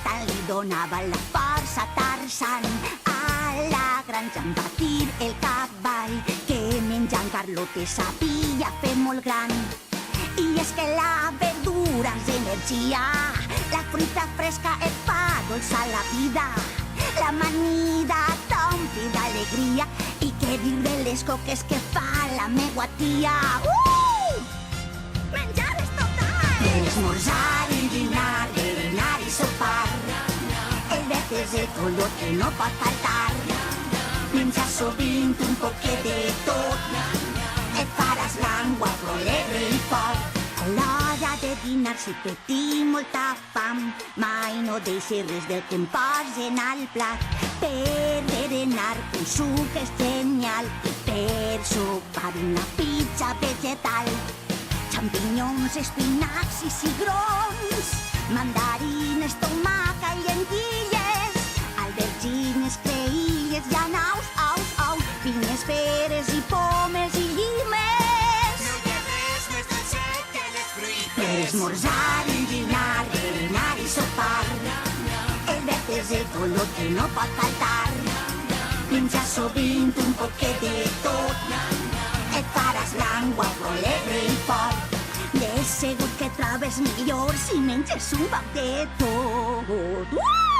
tant li donava la força a Tarzan. A la granja en va dir el cavall que menjant carlotes sabia fer molt gran. I és que la verdura és energia, la fruita fresca et fa dolça la vida, l'amanida t'omple d'alegria. I què dir de les coques que fa la meua tia? Menjar és total! Per esmorzar i dinar, berenar i sopar, el verd és el color que no pot faltar. Menjar sovint un poquet de tot, et faràs l'angua alegre i fort. A l'hora de dinar, si te tinc molta fam, mai no deixes res del que em posen al plat. Per berenar un suc és genial i per sopar una pizza vegetal. Xampinyons, espinacs i cigrons, mandarines, tomaca i llentilles, albergines, creïlles, llanaus, aus, pinyes, peres i pomes i llimes. No hi ha res més dolcet que les fruites. Per esmorzar i dinar, berenar i sopar, el verd és el color que no pot faltar. Menjar sovint un poquet de tot, et faràs l'angua alegre i fort. De segur que trobes millor si menges un poc de tot.